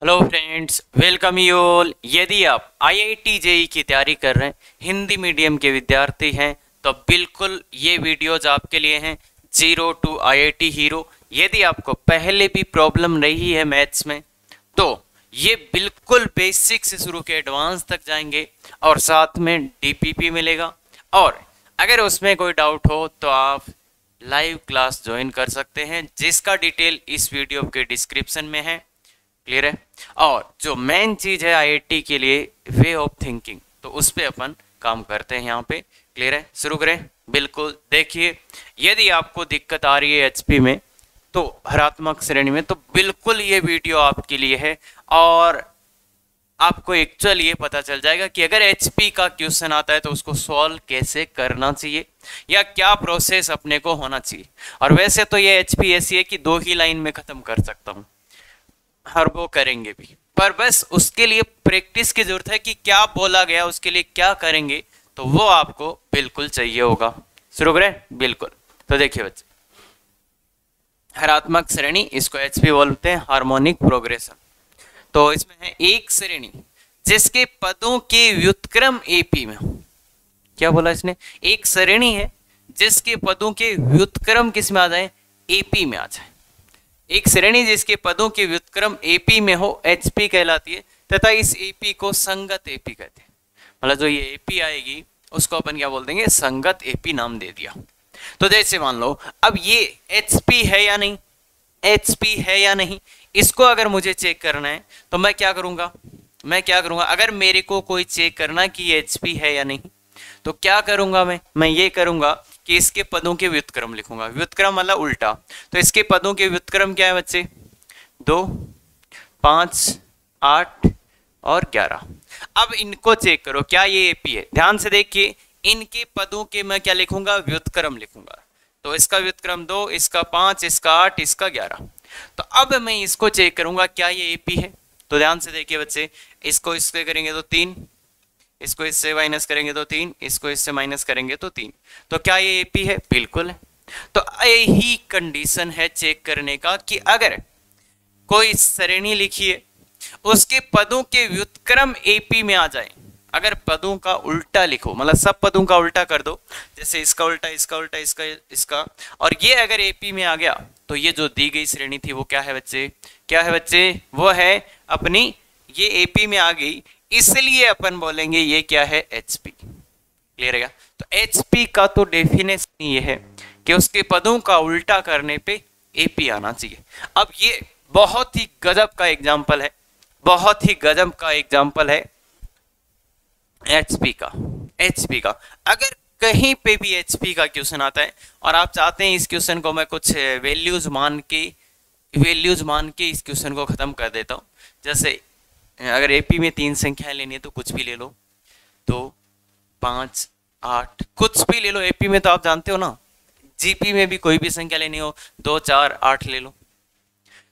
Hello friends, welcome you all. यदि आप IIT JEE की तैयारी कर रहे हैं, हिंदी मीडियम के विद्यार्थी हैं, तो बिल्कुल ये वीडियोज आपके लिए हैं। Zero to IIT hero. यदि आपको पहले भी प्रॉब्लम रही है मैथ्स में, तो ये बिल्कुल बेसिक से शुरू के एडवांस तक जाएंगे और साथ में डीपीपी मिलेगा। और अगर उसमें कोई डाउट हो तो आप लाइव क्लास ज्वाइन कर सकते हैं, जिसका डिटेल इस वीडियो के डिस्क्रिप्शन में है। क्लियर है। और जो मेन चीज है आईआईटी के लिए, वे ऑफ थिंकिंग, तो उस पर अपन काम करते हैं यहाँ पे। क्लियर है, शुरू करें। बिल्कुल देखिए, यदि आपको दिक्कत आ रही है एचपी में, तो हरात्मक श्रेणी में, तो बिल्कुल ये वीडियो आपके लिए है। और आपको एक्चुअली ये पता चल जाएगा कि अगर एचपी का क्वेश्चन आता है तो उसको सॉल्व कैसे करना चाहिए या क्या प्रोसेस अपने को होना चाहिए। और वैसे तो ये एचपी ऐसी है कि 2 ही लाइन में खत्म कर सकता हूँ, और वो करेंगे भी, पर बस उसके लिए प्रैक्टिस की जरूरत है कि क्या बोला गया, उसके लिए क्या करेंगे, तो वो आपको बिल्कुल चाहिए होगा। शुरू करें। बिल्कुल। तो देखिए बच्चे, हरात्मक श्रेणी, इसको एचपी बोलते हैं, हार्मोनिक प्रोग्रेशन। तो इसमें है एक श्रेणी जिसके पदों के व्युत्क्रम एपी में हो। क्या बोला इसने? एक श्रेणी है जिसके पदों के व्युत्क्रम किस में आ जाए? एपी में आ जाए। एक श्रेणी जिसके पदों के व्युत्क्रम एपी में हो, एचपी कहलाती है, तथा इस एपी को संगत एपी कहते हैं। मतलब जो ये एपी आएगी उसको अपन क्या बोल देंगे? संगत एपी नाम दे दिया। तो जैसे मान लो, अब ये एचपी है या नहीं, एचपी है या नहीं, इसको अगर मुझे चेक करना है तो मैं क्या करूंगा? अगर मेरे को कोई चेक करना कि ये एचपी है या नहीं, तो क्या करूंगा? मैं ये करूंगा कि इसके पदों के व्युत्क्रम लिखूंगा। व्युत्क्रम मतलब उल्टा। तो इसके पदों के व्युत्क्रम क्या है बच्चे? 2, 5, 8 और 11। अब इनको चेक करो, क्या ये एपी है? ध्यान से देखिए, इनके पदों के मैं क्या लिखूंगा? व्युत्क्रम लिखूंगा। तो इसका व्युत्क्रम 2, इसका 5, इसका 8, इसका 11। तो अब मैं इसको चेक करूंगा, क्या ये एपी है? तो ध्यान से देखिए बच्चे, इसको इससे करेंगे तो 3, इसको इससे माइनस करेंगे तो 3, इसको इससे माइनस करेंगे तो 3। तो क्या ये एपी है? बिल्कुल है। तो यही कंडीशन है चेक करने का कि अगर कोई श्रेणी लिखी है, उसके पदों के व्युत्क्रम एपी में आ जाए। अगर पदों का उल्टा लिखो, मतलब सब पदों का उल्टा कर दो, जैसे इसका उल्टा, इसका उल्टा, इसका, और ये अगर एपी में आ गया, तो ये जो दी गई श्रेणी थी वो क्या है बच्चे? वो है अपनी, ये एपी में आ गई, इसलिए अपन बोलेंगे ये क्या है? एचपी। क्लियर है? तो एचपी का तो डेफिनेशन ये है कि उसके पदों का उल्टा करने पे एपी आना चाहिए। अब ये बहुत ही गजब का एग्जाम्पल है, एचपी का। अगर कहीं पे भी एचपी का क्वेश्चन आता है और आप चाहते हैं इस क्वेश्चन को मैं कुछ वैल्यूज मान के इस क्वेश्चन को खत्म कर देता हूं। जैसे अगर एपी में 3 संख्याएं लेनी है तो कुछ भी ले लो, 2, 5, 8, कुछ भी ले लो। एपी में तो आप जानते हो ना, जीपी में भी कोई भी संख्या लेनी हो, 2, 4, 8 ले लो,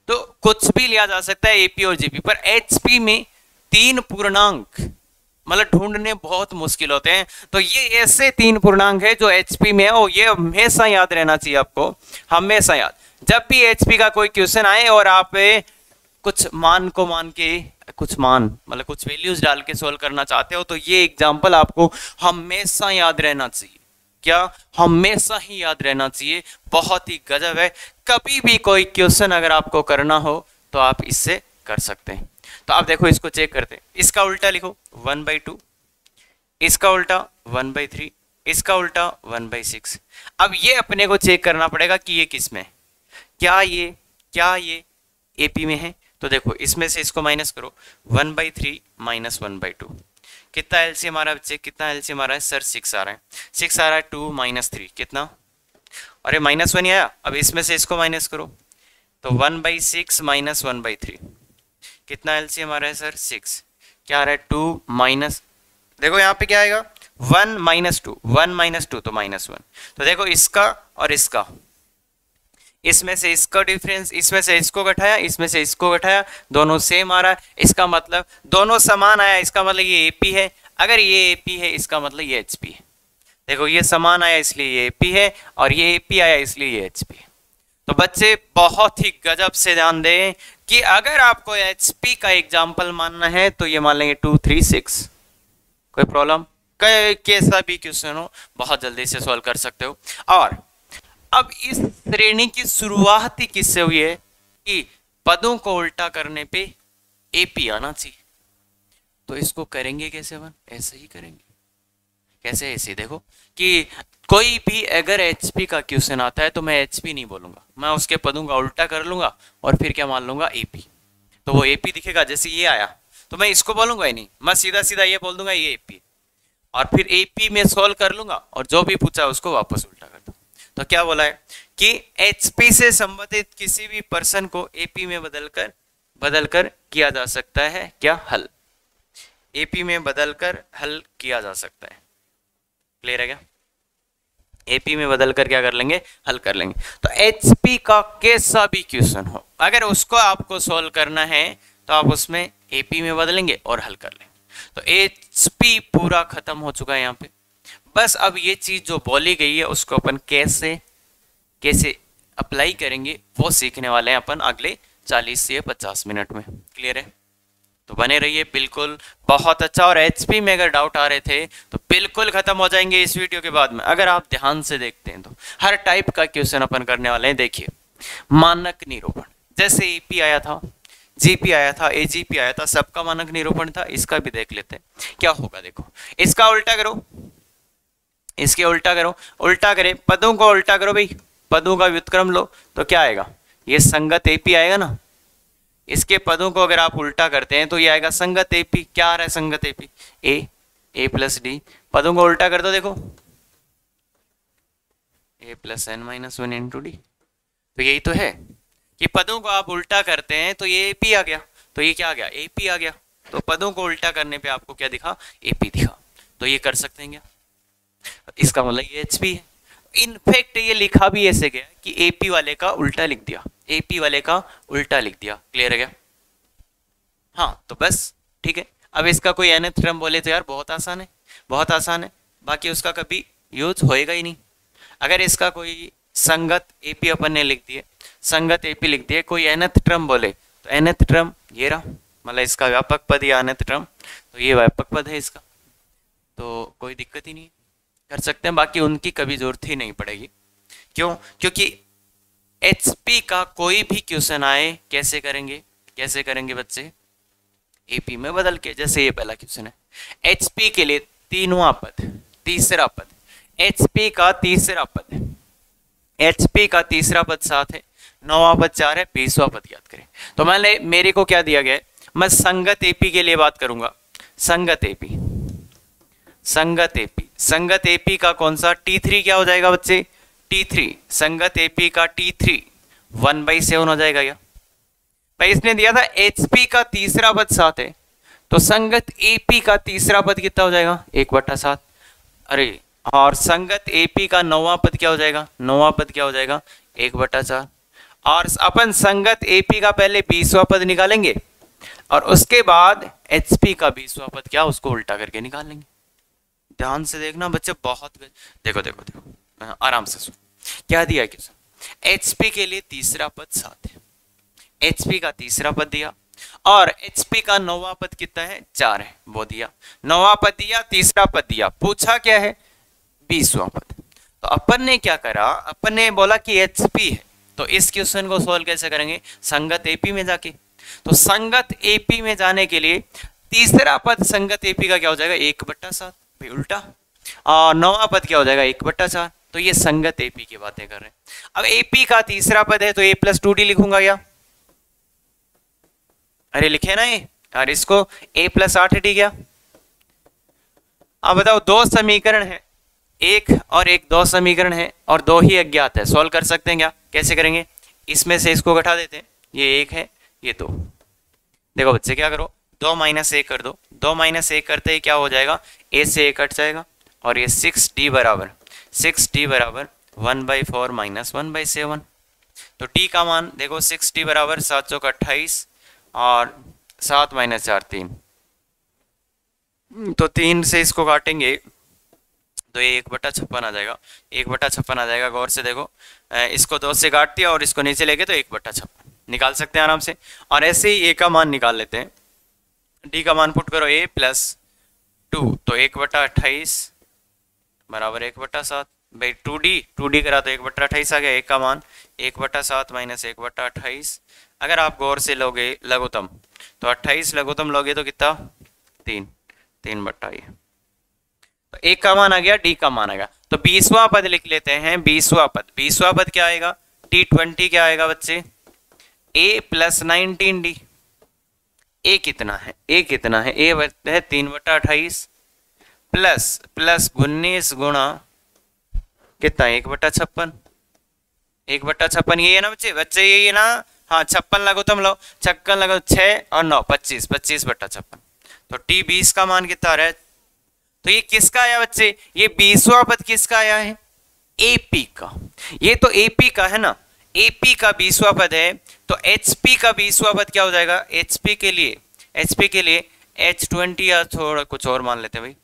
तो कुछ भी लिया जा सकता है एपी और जीपी। पर एचपी में 3 पूर्णांक मतलब ढूंढने बहुत मुश्किल होते हैं। तो ये ऐसे 3 पूर्णांक है जो एचपी में है, और ये हमेशा याद रहना चाहिए आपको, हमेशा याद। जब भी एचपी का कोई क्वेश्चन आए और आप कुछ कुछ वैल्यूज डाल के सोल्व करना चाहते हो, तो ये एग्जांपल आपको हमेशा याद रहना चाहिए। क्या? हमेशा ही याद रहना चाहिए। बहुत ही गजब है। कभी भी कोई क्वेश्चन अगर आपको करना हो तो आप इससे कर सकते हैं। तो आप देखो, इसको चेक करते हैं। इसका उल्टा लिखो 1/2, इसका उल्टा 1/3, इसका उल्टा 1/6। अब ये अपने को चेक करना पड़ेगा कि ये किस में है। क्या ये एपी में है? तो देखो, इसमें से इसको माइनस करो, 1/3 माइनस 1/2, कितना एलसीएम आ रहा है बच्चे? कितना एलसीएम आ रहा है सर? 6 आ रहा है। 6 आ रहा है, 2 माइनस 3 कितना? अरे -1 ही आया। अब इसमें से इसको माइनस करो, तो 1/6 माइनस 1/3, कितना एलसीएम आ रहा है सर? 6। क्या आ रहा है? 2 माइनस, देखो यहाँ पे क्या आएगा? 1 माइनस 2, 1 माइनस 2 तो -1। तो देखो, इसका और इसका, इसमें से इसका डिफरेंस, इसमें से इसको घटाया, इसमें से इसको घटाया, दोनों सेम आ रहा है। इसका मतलब दोनों समान आया, इसका मतलब ये एपी है। अगर ये एपी है, इसका मतलब ये एचपी है। देखो, ये समान आया इसलिए ये एपी है, और ये एपी आया इसलिए ये एचपी है। तो बच्चे बहुत ही गजब से ध्यान दें, कि अगर आपको एचपी का एग्जाम्पल मानना है तो ये मान लेंगे 236। कोई प्रॉब्लम? कैसा भी क्वेश्चन हो बहुत जल्दी से सॉल्व कर सकते हो। और अब इस श्रेणी की शुरुआत ही किससे हुई है कि पदों को उल्टा करने पे एपी आना चाहिए। तो इसको करेंगे कैसे अपन? ऐसे ही करेंगे। कैसे? ऐसे देखो कि कोई भी अगर एचपी का क्वेश्चन आता है तो मैं एचपी नहीं बोलूंगा, मैं उसके पदों का उल्टा कर लूंगा और फिर क्या मान लूंगा? एपी। तो वो एपी दिखेगा। जैसे ये आया तो मैं इसको बोलूंगा ही नहीं, मैं सीधा सीधा ये बोल दूंगा ये एपी, और फिर एपी में सॉल्व कर लूंगा और जो भी पूछा उसको वापस उल्टा कर दूं। तो क्या बोला है कि एचपी से संबंधित किसी भी पर्सन को एपी में बदलकर किया जा सकता है क्या? हल। एपी में बदलकर हल किया जा सकता है। क्लियर है क्या? एपी में बदलकर क्या कर लेंगे? हल कर लेंगे। तो एचपी का कैसा भी क्वेश्चन हो अगर उसको आपको सॉल्व करना है तो आप उसमें एपी में बदलेंगे और हल कर लेंगे। तो एचपी पूरा खत्म हो चुका है यहाँ पे। बस अब ये चीज जो बोली गई है उसको अपन कैसे अप्लाई करेंगे वो सीखने वाले हैं अपन अगले 40 से 50 मिनट में। क्लियर है? तो बने रहिए बिल्कुल, बहुत अच्छा। और एचपी में अगर डाउट आ रहे थे तो बिल्कुल खत्म हो जाएंगे इस वीडियो के बाद में, अगर आप ध्यान से देखते हैं तो। हर टाइप का क्वेश्चन अपन करने वाले हैं। देखिए, मानक निरूपण, जैसे एपी आया था, जीपी आया था, एजीपी आया था, सबका मानक निरूपण था। इसका भी देख लेते हैं क्या होगा। देखो, इसका उल्टा करो, इसके उल्टा करो, उल्टा करे, पदों को उल्टा करो भाई, पदों का व्युत्क्रम लो तो क्या आएगा? ये संगत एपी आएगा ना। इसके पदों को अगर आप उल्टा करते हैं तो ये आएगा संगत एपी। क्या आ रहा है? संगत एपी, ए प्लस डी। पदों को उल्टा कर दो, देखो a plus N minus one into D. तो यही तो है कि पदों को आप उल्टा करते हैं तो ये एपी आ गया, तो ये क्या आ गया? एपी आ गया। तो पदों को उल्टा करने पे आपको क्या दिखा? एपी दिखा। तो ये कर सकते हैं क्या? इसका मतलब ये एचपी है। इनफैक्ट ये लिखा भी ऐसे गया कि एपी वाले का उल्टा लिख दिया, एपी वाले का उल्टा लिख दिया। क्लियर है क्या? हाँ, तो बस ठीक है। अब इसका कोई nth टर्म बोले तो यार बहुत आसान है, बहुत आसान है, बाकी उसका कभी यूज होएगा ही नहीं। अगर इसका कोई संगत एपी अपन ने लिख दिए, संगत एपी लिख दिए, कोई nth टर्म बोले तो nth टर्म ये रहा, मतलब इसका व्यापक पद या nth टर्म, तो ये व्यापक पद है इसका, तो कोई दिक्कत ही नहीं, कर सकते हैं। बाकी उनकी कभी जरूरत ही नहीं पड़ेगी। क्यों? क्योंकि एचपी का कोई भी क्वेश्चन आए कैसे करेंगे? कैसे करेंगे बच्चे? एपी में बदल के। जैसे ये पहला क्वेश्चन है, एचपी के लिए तीनवा पद, तीसरा पद, एचपी का तीसरा पद, एचपी का तीसरा पद 7 है, 9वां पद 4 है, 20वां पद याद करें। तो मान ले मेरे को क्या दिया गया है, मैं संगत एपी के लिए बात करूंगा। संगत एपी, संगत एपी, संगत एपी का कौन सा? T3 क्या हो जाएगा बच्चे? T3, संगत एपी का T3 1/7 हो जाएगा। या भाई इसने दिया था एचपी का तीसरा पद 7 है, तो संगत एपी का तीसरा पद कितना हो जाएगा? 1/7। अरे, और संगत एपी का 9वां पद क्या हो जाएगा? 9वां पद क्या हो जाएगा? 1/4। और अपन संगत एपी का पहले 20वां पद निकालेंगे और उसके बाद एचपी का 20वां पद क्या, उसको उल्टा करके निकाल लेंगे। ध्यान से देखना बच्चे, बहुत देखो देखो देखो, आराम से सुन। क्या दिया क्वेश्चन? एचपी के लिए तीसरा पद 7 है, एचपी का तीसरा पद दिया, और एचपी का 9वां पद कितना है? 4 है, वो दिया। 9वां पद दिया, तीसरा पद दिया, पूछा क्या है? 20वां पद। तो अपन ने क्या करा, अपन ने बोला कि एचपी है, तो इस क्वेश्चन को सोल्व कैसे करेंगे? संगत एपी में जाके। तो संगत एपी में जाने के लिए तीसरा पद संगत एपी का क्या हो जाएगा? 1/7, भाई उल्टा। और 9वां पद क्या हो जाएगा? 1/4। तो ये संगत एपी की बातें कर रहे हैं। अब एपी का तीसरा पद है तो a + 2d लिखूंगा क्या? अरे लिखे ना ये, और इसको a + 8d क्या? अब बताओ, दो समीकरण है, एक और एक, दो समीकरण है और दो ही अज्ञात है, सॉल्व कर सकते हैं क्या? कैसे करेंगे? इसमें से इसको घटा देते हैं, ये 1 है, ये 2। देखो बच्चे क्या करो, 2 - 1 कर दो, 2 - 1 करते ही क्या हो जाएगा? a से 1 कट जाएगा, और ये 6d बराबर 1/4 - 1/7। तो d का मान देखो, 6d बराबर 7 चौक 28 और 7 - 4 3, तो 3 से इसको काटेंगे तो ये 1/56 आ जाएगा, 1/56 आ जाएगा। गौर से देखो, इसको 2 से काट दिया और इसको नीचे लेके तो 1/56। निकाल सकते हैं आराम से। और ऐसे ही ए का मान निकाल लेते हैं, डी का मान पुट करो a प्लस 2, तो 1/28 बराबर 1/7। भाई 2d करा तो 1/28 आ गया। a का मान 1/7 माइनस 1/28। अगर आप गौर से लोगे लघुत्तम तो 28 लघुत्तम लोगे तो कितना 3 बट्टा ये। तो a का मान आ गया, d का मान आ गया। तो 20वां पद लिख लेते हैं। 20वां पद क्या आएगा, t20 क्या आएगा बच्चे, a प्लस 19d। a कितना है, a है 3/28 प्लस 19 गुणा कितना 1/56। 1/56 ये है ना बच्चे यही है ना। हाँ 56 लघुत्तम लो, 56 लगो 6 और 9 25, 25/56। तो t 20 का मान कितना आ रहा है। तो ये किसका आया बच्चे, ये 20वां पद किसका आया है, AP का। ये तो AP का है ना, AP का 20वां पद है। तो HP का 20वां पद क्या हो जाएगा, HP के लिए H20 या थोड़ा कुछ और मान लेते हैं भाई,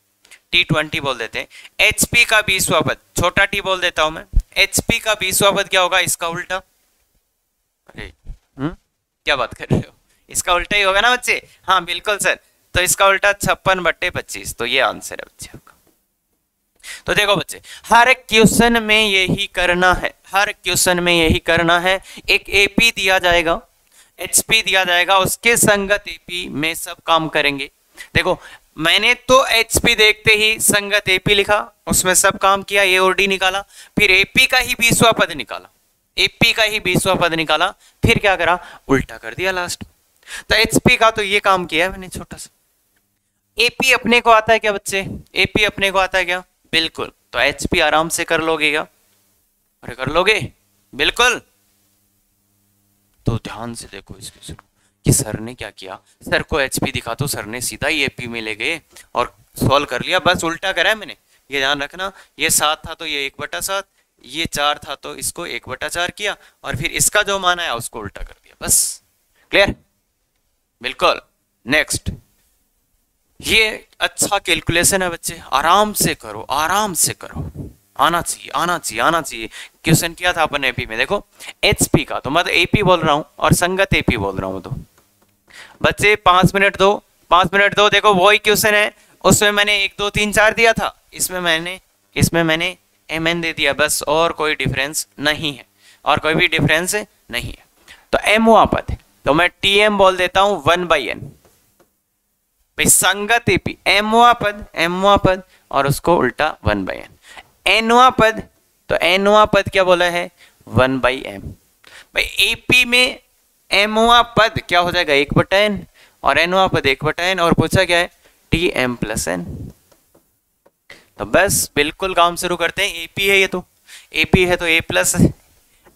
T20 बोल देते हैं। HP का 20वां पद, छोटा t बोल देता हूं मैं। HP का 20वां पद क्या होगा, इसका उल्टा। अरे क्या बात कर रहे हो, इसका उल्टा ही होगा ना बच्चे। हाँ बिल्कुल सर, तो इसका उल्टा 56/25। तो ये आंसर है बच्चे आपका। तो देखो बच्चे, हर क्वेश्चन में यही करना है। एक AP दिया जाएगा, HP दिया जाएगा, उसके संगत AP में सब काम करेंगे। देखो मैंने तो HP देखते ही संगत AP लिखा, उसमें सब काम किया, A और D निकाला, फिर AP का ही 20वां पद निकाला, फिर क्या करा, उल्टा कर दिया लास्ट। तो HP का तो ये काम किया मैंने छोटा सा। AP अपने को आता है क्या बच्चे, AP अपने को आता है क्या, बिल्कुल। तो HP आराम से कर लोगे क्या, अरे कर लोगे बिल्कुल। तो ध्यान से देखो इसको कि सर ने क्या किया, सर को HP दिखा तो सर ने सीधा ही AP में ले गए और सॉल्व कर लिया, बस उल्टा करा है मैंने। ये ध्यान रखना, ये 7 था तो ये 1/7, ये 4 था तो इसको 1/4 किया, और फिर इसका जो मान आया उसको उल्टा कर दिया, बस। क्लियर, बिल्कुल। नेक्स्ट, ये अच्छा कैलकुलेशन है बच्चे, आराम से करो आना चाहिए। क्वेश्चन किया था अपन AP में, देखो HP का, तो मैं तो AP बोल रहा हूं और संगत AP बोल रहा हूं। तो बच्चे 5 मिनट दो। देखो वही क्वेश्चन है, उसमें मैंने 1 2 3 4 दिया था, इसमें मैंने MN दे दिया, बस। और कोई डिफरेंस नहीं है, तो M हुआ पद, तो मैं TM बोल देता हूं 1/n। भाई संगत AP, M हुआ पद और उसको उल्टा 1/n। N हुआ पद, तो N हुआ पद क्या बोला है, 1/m। भाई AP में M हुआ पद क्या हो जाएगा, 1/n, और N हुआ पद 1/n, और पूछा क्या है, TM + n। तो बस बिल्कुल काम शुरू करते हैं। AP है, ये तो AP है, तो A +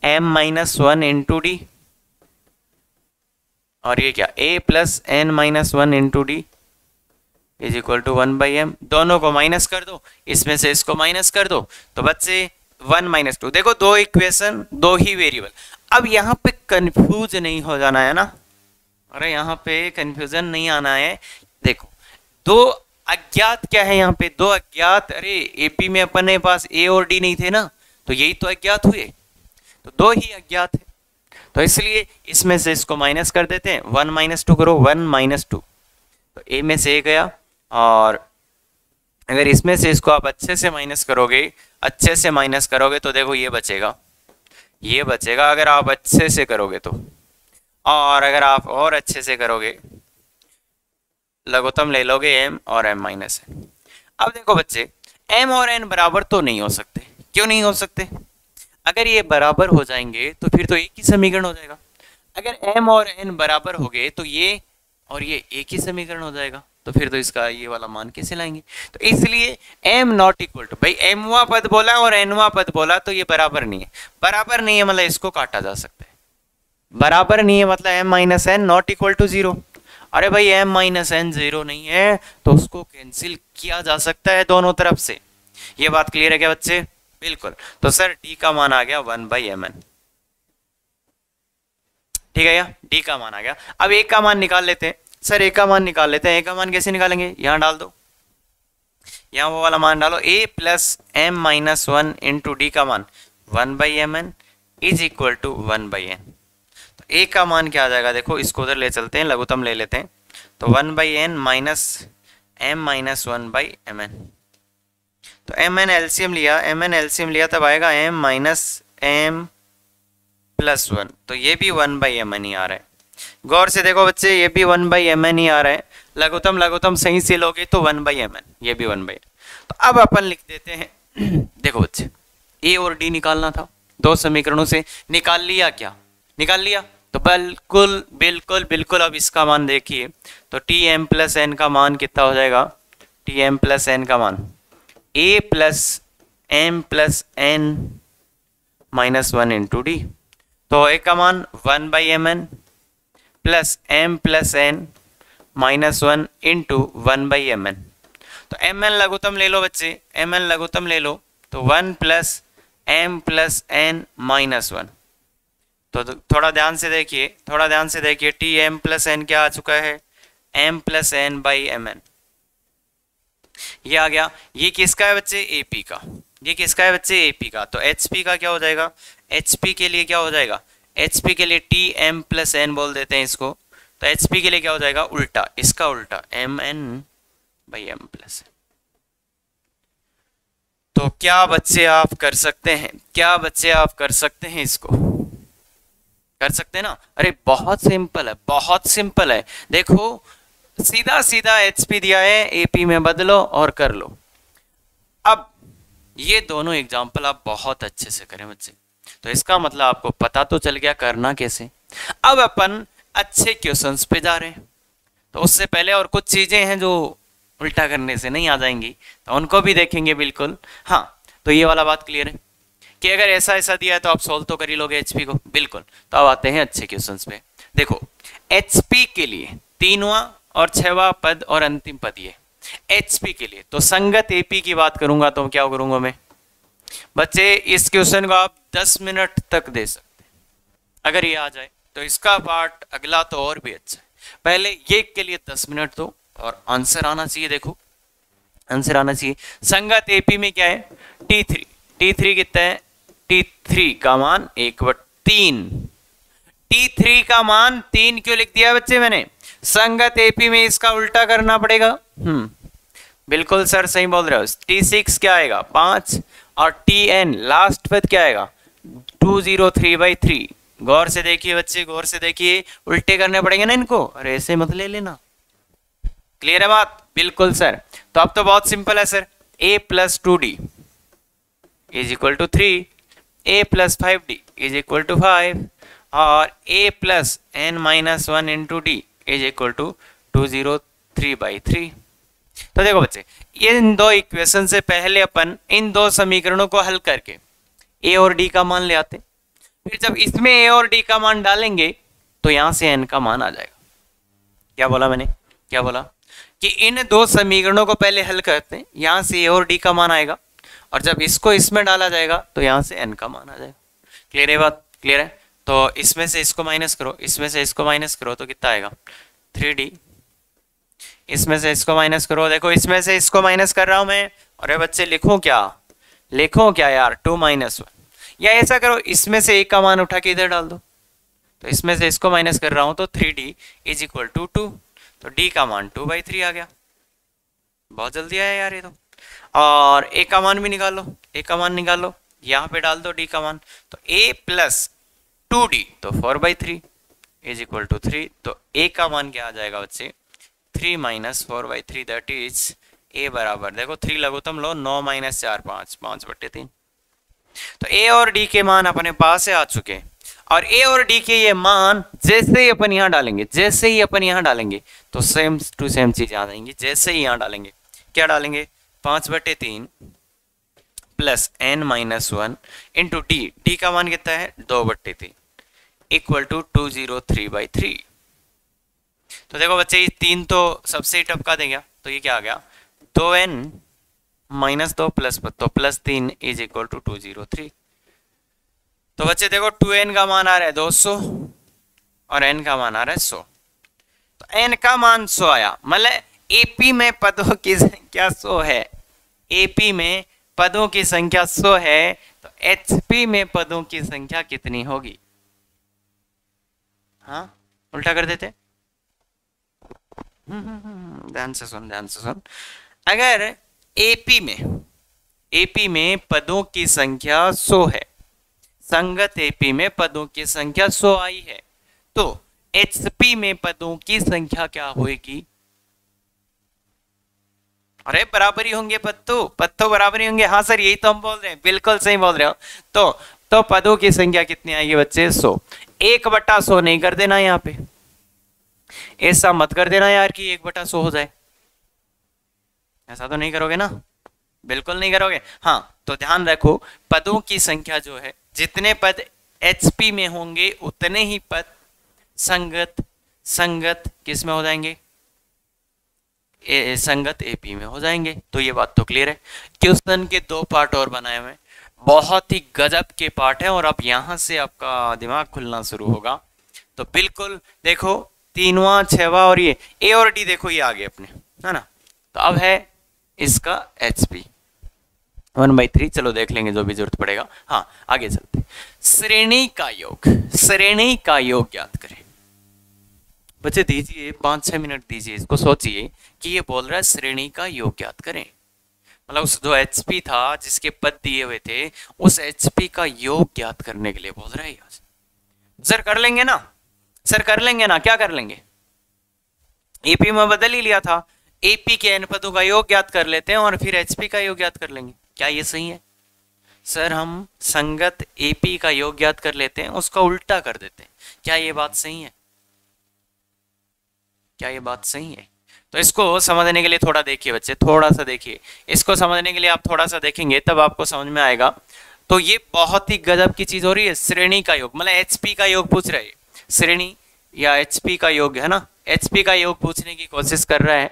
m - 1 × d, और ये क्या, A + n - 1 × d is equal to 1/m। दोनों को माइनस कर दो, इसमें से इसको माइनस कर दो, तो बच्चे 1 - 2। देखो 2 इक्वेशन, 2 ही वेरिएबल। अब यहाँ पे कंफ्यूज नहीं हो जाना है ना, अरे यहाँ पे कंफ्यूजन नहीं आना है। देखो 2 अज्ञात क्या है यहाँ पे, 2 अज्ञात। अरे AP में अपने पास A और D नहीं थे ना, तो यही तो अज्ञात हुए, तो 2 ही अज्ञात है। तो इसलिए इसमें से इसको माइनस कर देते हैं, 1 - 2 करो, 1 - 2, तो A में से A गया। और अगर इसमें से इसको आप अच्छे से माइनस करोगे तो देखो ये बचेगा। अगर आप अच्छे से करोगे तो, और अगर आप और अच्छे से करोगे, लघुत्तम ले लोगे M और M - n। अब देखो बच्चे, M और n बराबर तो नहीं हो सकते। क्यों नहीं हो सकते, अगर ये बराबर हो जाएंगे तो फिर तो एक ही समीकरण हो जाएगा। अगर M और n बराबर हो गए तो ये और ये एक ही समीकरण हो जाएगा, तो फिर तो इसका ये वाला मान कैसे लाएंगे। तो इसलिए M ≠ इक्वल टू, भाई Mवां पद बोला और Nवां पद बोला, तो ये बराबर नहीं है, मतलब इसको काटा जा सकता है। बराबर नहीं है मतलब M - n ≠ इक्वल टू 0। अरे भाई M - n 0 नहीं है, तो उसको कैंसिल किया जा सकता है दोनों तरफ से। ये बात क्लियर है क्या बच्चे, बिल्कुल। तो सर D का मान आ गया 1/mn, ठीक है, या D का मान आ गया। अब A का मान निकाल लेते हैं। सर A का मान निकाल लेते हैं। A का मान कैसे निकालेंगे, यहाँ डाल दो, यहाँ वो वाला मान डालो, A + m - 1 × D का मान 1/mn is equal to 1/n। तो ए का मान क्या आ जाएगा, देखो इसको उधर ले चलते हैं, लघुत्तम ले लेते हैं। तो 1/n minus m minus 1/mn। तो mn एलसीएम लिया तब आएगा m माइनस m प्लस 1। तो ये भी 1/mn ही आ रहा है। गौर से देखो बच्चे, ये भी 1/mn ही आ रहा है। लघुत्तम सही से लोगे तो 1/mn, ये भी 1/mn। तो अब अपन लिख देते हैं देखो बच्चे, ए और डी निकालना था, दो समीकरणों से निकाल लिया। क्या निकाल लिया? तो बिल्कुल बिल्कुल बिल्कुल। अब इसका मान देखिए, तो टी एम प्लस एन का मान कितना हो जाएगा? टी एम प्लस एन का मान a plus M plus N minus 1 into D. तो ए का मान 1/mn plus M plus N minus 1 into 1/mn। तो mn लघुत्तम ले लो बच्चे, mn लघुत्तम ले लो, तो 1 plus M plus N minus 1। तो थोड़ा ध्यान से देखिए, टी एम प्लस एन क्या आ चुका है? M plus N by M N, ये आ गया। ये किसका है बच्चे? एपी का। ये किसका है बच्चे? एपी का। तो एचपी का क्या हो जाएगा? एचपी के लिए क्या हो जाएगा? एचपी के लिए टी एम प्लस एन बोल देते हैं इसको। तो एचपी के लिए क्या हो जाएगा? उल्टा, इसका उल्टा, M N by M plus N. तो क्या बच्चे आप कर सकते हैं? इसको कर सकते हैं ना? अरे बहुत सिंपल है। देखो सीधा सीधा एचपी दिया है, एपी में बदलो और कर लो। अब ये दोनों एग्जाम्पल आप बहुत अच्छे से करें बच्चे। तो इसका मतलब आपको पता तो चल गया करना कैसे। अब अपन अच्छे क्वेश्चंस पे जा रहे हैं। तो उससे पहले और कुछ चीजें हैं जो उल्टा करने से नहीं आ जाएंगी, तो उनको भी देखेंगे बिल्कुल। हाँ, तो ये वाला बात क्लियर है कि अगर ऐसा दिया है तो आप सोल्व तो कर ही लोगे एचपी को, बिल्कुल। तो अब आते हैं अच्छे क्वेश्चंस पे। देखो एचपी के लिए 3वां और 6वां पद और अंतिम पद ये एचपी के लिए। तो संगत एपी की बात करूंगा तो क्या करूंगा मैं बच्चे, इस क्वेश्चन को आप 10 मिनट तक दे सकते हैं अगर ये आ जाए। तो इसका पार्ट अगला तो और भी अच्छा है। पहले ये के लिए 10 मिनट दो और आंसर आना चाहिए। देखो आंसर आना चाहिए। संगत एपी में क्या है? T3 कितना है? T3 का मान 1/3। T3 का मान 3 क्यों लिख दिया बच्चे मैंने? संगत एपी में इसका उल्टा करना पड़ेगा। बिल्कुल सर सही बोल रहे हो। T6 क्या आएगा? 5 और Tn लास्ट पद क्या आएगा? 203/3। गौर से देखिए बच्चे, गौर से देखिए, उल्टे करने पड़ेंगे ना इनको। अरे ऐसे मत ले लेना। क्लियर है बात? बिल्कुल सर। तो अब तो बहुत सिंपल है sir. a plus 2d is equal to 3, a plus 5d is equal to 5 और a plus n minus 1 into D is equal to 203/3। तो देखो बच्चे, ये इन दो इक्वेशन से पहले अपन इन दो समीकरणों को हल करके a और d का मान ले आते। फिर जब इसमें a और d का मान डालेंगे तो यहां से n का मान आ जाएगा। क्या बोला मैंने? क्या बोला कि इन दो समीकरणों को पहले हल करते हैं, यहां से a और d का मान आएगा और जब इसको इसमें डाला जाएगा तो यहां से n का मान आ जाएगा। क्लियर है बात? क्लियर है। तो इसमें से इसको माइनस करो, इसमें से इसको माइनस करो तो कितना आएगा? 3d। इसमें से इसको माइनस करो, देखो इसमें से इसको माइनस कर रहा हूं मैं। अरे बच्चे लिखो क्या यार? 2 - 1। या ऐसा करो, इसमें से एक का मान उठा के इधर डाल दो। तो इसमें से इसको माइनस कर रहा हूं तो 3d इज इक्वल टू 2। तो d का मान 2/3 आ गया। बहुत जल्दी आया यार ये तो। और a का मान भी निकालो, a का मान निकालो, यहाँ पे डाल दो d का मान। तो a प्लस 2d तो 4/3 इज इक्वल टू 3। तो a का मान क्या आ जाएगा बच्चे? 3 - 4/3 दैट इज a बराबर, देखो 3 लघुत्तम लो, 9 - 4 5/3। तो a और d के मान अपने पास से आ चुके हैं और a और d के ये मान जैसे ही अपन यहाँ डालेंगे तो सेम टू सेम चीज आ जाएंगी। जैसे ही यहाँ डालेंगे, क्या डालेंगे? 5/3 plus n minus 1 into d का मान कितना है? 2/3 इक्वल टू 203/3। तो देखो बच्चे, ये 3 तो सबसे ही टपका देगा। तो ये क्या आ गया? 2n minus 2 plus 3 is equal to 203। तो बच्चे देखो 2n का मान आ रहा है 200 और n का मान आ रहा है 100। तो n का मान 100 आया, मतलब एपी में पदों की संख्या 100 है। एपी में पदों की संख्या 100 है। तो एचपी में पदों की संख्या कितनी होगी? हाँ उल्टा कर देते। ध्यान से सुन, ध्यान से सुन। अगर एपी में पदों की संख्या 100 है, संगत एपी में पदों की संख्या 100 आई है, तो एचपी में पदों की संख्या क्या होगी? अरे बराबर ही होंगे पद तो बराबर ही होंगे। हाँ सर यही तो हम बोल रहे हैं, बिल्कुल सही बोल रहे हो। तो पदों की संख्या कितनी आएगी बच्चे? 100। 1/100 नहीं कर देना यहाँ पे, ऐसा मत कर देना यार कि 1/100 हो जाए, ऐसा तो नहीं करोगे ना, बिल्कुल नहीं करोगे। हाँ तो ध्यान रखो, पदों की संख्या जो है, जितने पद एचपी में होंगे उतने ही पद संगत किस में हो जाएंगे? संगत एपी में हो जाएंगे। तो ये बात तो क्लियर है। क्वेश्चन के 2 पार्ट और बनाए हुए, बहुत ही गजब के पार्ट है, और अब यहां से आपका दिमाग खुलना शुरू होगा। तो बिल्कुल देखो 3वां 6वां और ये ए और डी देखो ये आगे अपने, है ना। तो अब है इसका एचपी 1/3, चलो देख लेंगे जो भी जरूरत पड़ेगा। हाँ आगे चलते। श्रेणी का योग ज्ञात करें। बच्चे दीजिए 5-6 मिनट दीजिए, इसको सोचिए कि ये बोल रहा है श्रेणी का योग ज्ञात करें, मतलब उस जो एचपी था जिसके पद दिए हुए थे उस एचपी का योग ज्ञात करने के लिए बोल रहा है। सर कर लेंगे ना, सर कर लेंगे ना, क्या कर लेंगे? एपी में बदल ही लिया था, एपी के एन पदों का योग ज्ञात कर लेते हैं और फिर एचपी का योग ज्ञात कर लेंगे। क्या ये सही है? सर हम संगत एपी का योग ज्ञात कर लेते हैं, उसका उल्टा कर देते हैं। क्या ये बात सही है? क्या ये बात सही है? तो इसको समझने के लिए थोड़ा देखिए बच्चे, थोड़ा सा देखिए, इसको समझने के लिए आप थोड़ा सा देखेंगे तब आपको समझ में आएगा। तो ये बहुत ही गजब की चीज हो रही है। श्रेणी का योग मतलब एचपी का योग पूछ रहे हैं, श्रेणी या एचपी का योग है ना, एचपी का योग पूछने की कोशिश कर रहा है।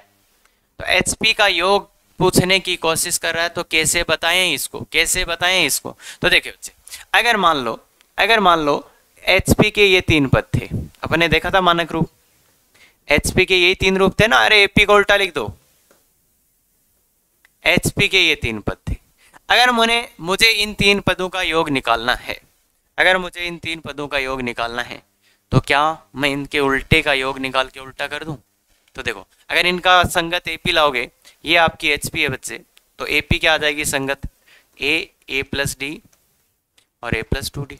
तो एचपी का योग पूछने की कोशिश कर रहा है, तो कैसे बताएं इसको, कैसे बताएं इसको? तो देखिए बच्चे, अगर मान लो एचपी के ये 3 पद थे, अपने देखा था मानक रूप, एचपी के यही 3 रूप थे ना। अरे एपी को उल्टा लिख दो, एचपी के ये 3 पद थे। अगर मुझे इन 3 पदों का योग निकालना है, अगर मुझे इन 3 पदों का योग निकालना है, तो क्या मैं इनके उल्टे का योग निकाल के उल्टा कर दूं? तो देखो अगर इनका संगत एपी लाओगे, ये आपकी एचपी है बच्चे, तो एपी क्या आ जाएगी? संगत ए प्लस डी और ए प्लस 2d।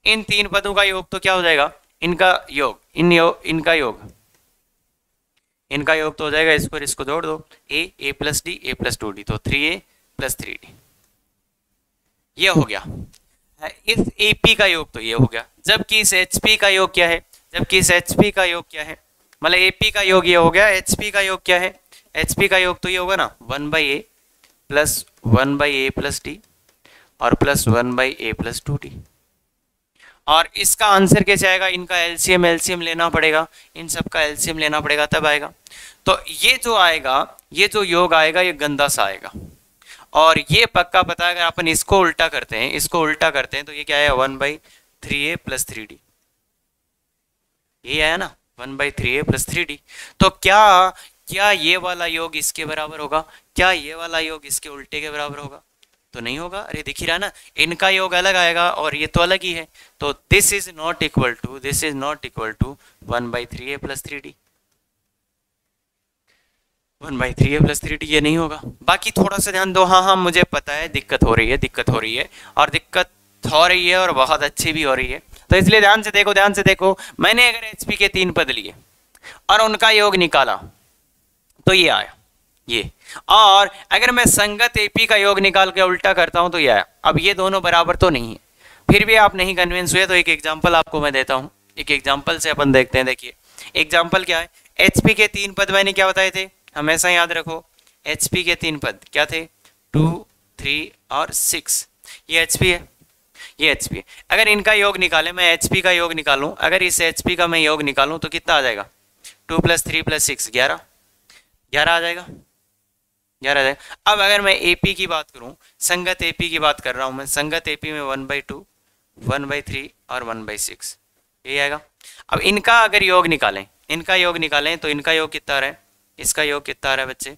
इन 3 पदों का योग तो क्या हो जाएगा? इनका योग इनका योग तो हो जाएगा, इस पर इसको जोड़ दो, a plus d a plus 2d, तो 3a प्लस 3d। ये हो गया। इस एपी का योग तो ये हो गया, जबकि इस एचपी का योग क्या है? मतलब एपी का योग ये हो गया, एचपी का योग क्या है? एचपी का योग तो ये होगा ना 1/a plus 1/a plus D और प्लस 1/a प्लस 2d। और इसका आंसर कैसे आएगा? इनका एलसीएम लेना पड़ेगा, इन सब का एलसीएम लेना पड़ेगा तब आएगा। तो ये जो आएगा, ये जो योग आएगा ये गंदा सा आएगा, और ये पक्का पता है। अगर अपन इसको उल्टा करते हैं तो ये क्या है? 1/3a प्लस 3d, ये आया ना 1/3a प्लस 3d। तो क्या ये वाला योग इसके बराबर होगा? क्या ये वाला योग इसके उल्टे के बराबर होगा? तो नहीं होगा। अरे दिख ही रहा ना, इनका योग अलग आएगा और ये तो अलग ही है। तो this is not equal to 1/3a plus 3d, 1/3a plus 3d ये नहीं होगा। बाकी थोड़ा सा ध्यान दो। हाँ मुझे पता है दिक्कत हो रही है और दिक्कत हो रही है और बहुत अच्छी भी हो रही है। तो इसलिए ध्यान से देखो, मैंने अगर एचपी के 3 पद लिए और उनका योग निकाला तो ये आया ये, और अगर मैं संगत एपी का योग निकाल के उल्टा करता हूं तो ये आया। अब ये दोनों बराबर तो नहीं है, फिर भी आप नहीं कन्विंस हुए तो एक एग्जांपल आपको मैं देता हूं, एक एग्जांपल से अपन देखते हैं। देखिए एग्जांपल क्या है? एचपी के 3 पद मैंने क्या बताए थे? हमेशा याद रखो, एचपी के 3 पद क्या थे? 2, 3 और 6। ये एचपी है, ये एचपी है। अगर इनका योग निकाले, मैं एचपी का योग निकालूं, अगर इस एचपी का मैं योग निकालूं तो कितना आ जाएगा? 2 + 3 + 6 11 आ जाएगा, 11 आ जाएगा। अब अगर मैं एपी की बात करूं, संगत एपी की बात कर रहा हूं मैं, संगत एपी में 1/2, 1/3 और 1/6 ये आएगा। अब इनका अगर योग निकालें, तो इनका योग कितना आ रहा है? इसका योग कितना आ रहा है बच्चे?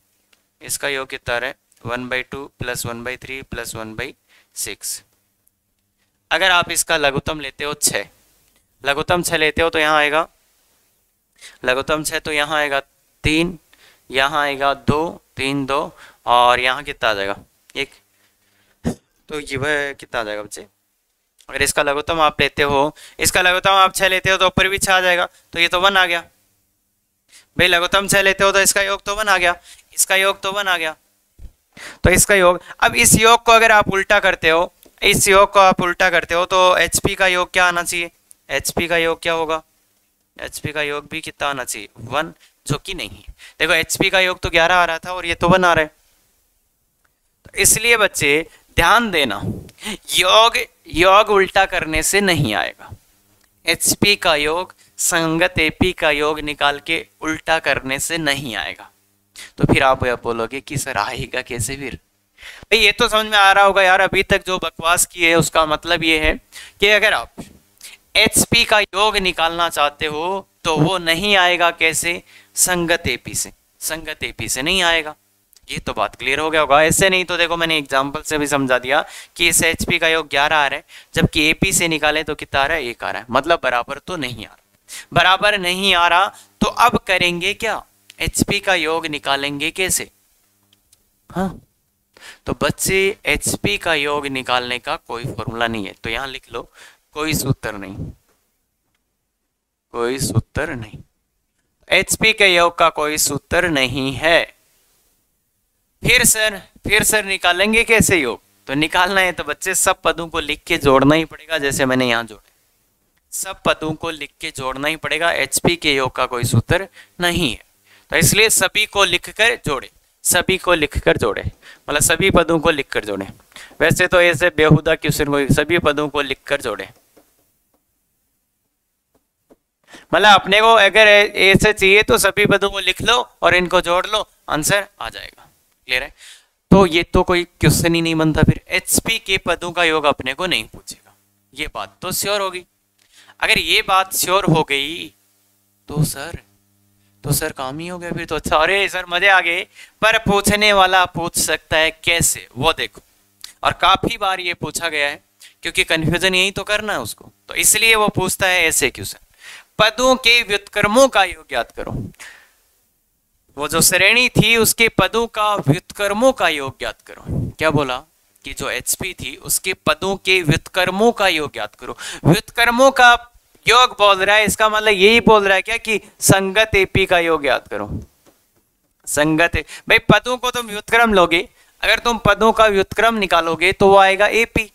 इसका योग कितना आ रहा है? 1/2 + 1/3 + 1/6। अगर आप इसका लघुत्तम लेते हो 6, लघुत्तम 6 लेते हो तो यहाँ आएगा लघुत्तम 6, तो यहाँ आएगा 3, यहाँ आएगा 2, 3 2, और यहाँ कितना आ जाएगा 1। तो ये वह कितना आ जाएगा बच्चे, अगर इसका लघुत्तम आप लेते हो, इसका लघुत्तम आप 6 लेते हो तो ऊपर भी 6 आ जाएगा, तो ये तो 1 आ गया भाई। लघुत्तम 6 लेते हो तो इसका योग तो 1 आ गया, इसका योग तो 1 आ गया, तो इसका योग। अब इस योग को अगर आप उल्टा करते हो, इस योग को आप उल्टा करते हो, तो HP का योग क्या आना चाहिए, HP का योग क्या होगा, HP का योग भी कितना आना चाहिए 1, जो कि नहीं है। देखो HP का योग तो 11 आ रहा था और ये तो 1 आ रहा है, तो इसलिए बच्चे ध्यान देना, योग उल्टा करने से नहीं आएगा। HP का योग संगत AP का योग निकाल के उल्टा करने से नहीं आएगा। तो फिर आप बोलोगे कि सर आएगा कैसे फिर, भाई ये तो समझ में आ रहा होगा यार, अभी तक जो बकवास की है उसका मतलब ये है कि अगर आप HP का योग निकालना चाहते हो तो वो नहीं आएगा कैसे, संगत AP से, संगत AP से नहीं आएगा। ये तो बात क्लियर हो गया होगा। ऐसे नहीं तो देखो मैंने एग्जांपल से भी समझा दिया कि इस HP का योग 11 आ रहा है, जबकि AP से निकाले तो कितना आ रहा है 1 आ रहा है, मतलब बराबर तो नहीं आ रहा, बराबर नहीं आ रहा। तो अब करेंगे क्या, HP का योग निकालेंगे कैसे। हाँ तो बच्चे HP का योग निकालने का कोई फॉर्मूला नहीं है, तो यहां लिख लो कोई सूत्र नहीं, कोई सूत्र नहीं, HP के योग का कोई सूत्र नहीं है। फिर सर निकालेंगे कैसे योग, तो निकालना है तो बच्चे सब पदों को लिख के जोड़ना ही पड़ेगा, जैसे मैंने यहाँ जोड़े, सब पदों को लिख के जोड़ना ही पड़ेगा। HP के योग का कोई सूत्र नहीं है, तो इसलिए सभी को लिखकर जोड़े, सभी को लिखकर जोड़े, मतलब सभी पदों को लिखकर जोड़े। वैसे तो ऐसे बेहुदा क्वेश्चन को सभी पदों को लिखकर जोड़े, मतलब अपने को अगर ऐसे चाहिए तो सभी पदों को लिख लो और इनको जोड़ लो, आंसर आ जाएगा। क्लियर है, तो ये तो कोई क्वेश्चन ही नहीं बनता, फिर HP के पदों का योग अपने को नहीं पूछेगा, ये बात तो श्योर होगी। अगर ये बात श्योर हो गई तो सर काम ही हो गया फिर तो। अच्छा, अरे सर मजे आ गए, पर पूछने वाला पूछ सकता है कैसे वो देखो, और काफी बार ये पूछा गया है क्योंकि कंफ्यूजन यही तो करना है उसको, तो इसलिए वो पूछता है ऐसे क्वेश्चन, पदों के व्युत्क्रमों का योग ज्ञात करो। वो जो श्रेणी थी उसके पदों का व्युत्क्रमों का योग ज्ञात करो। क्या बोला कि जो HP थी उसके पदों के व्युत्क्रमों का योग ज्ञात करो। व्युत्क्रमों का योग बोल रहा है, इसका मतलब यही बोल रहा है क्या कि संगत AP का योग ज्ञात करो। संगत भाई पदों को तुम व्युत्क्रम लोगे, अगर तुम पदों का व्युत्क्रम निकालोगे तो वो आएगा AP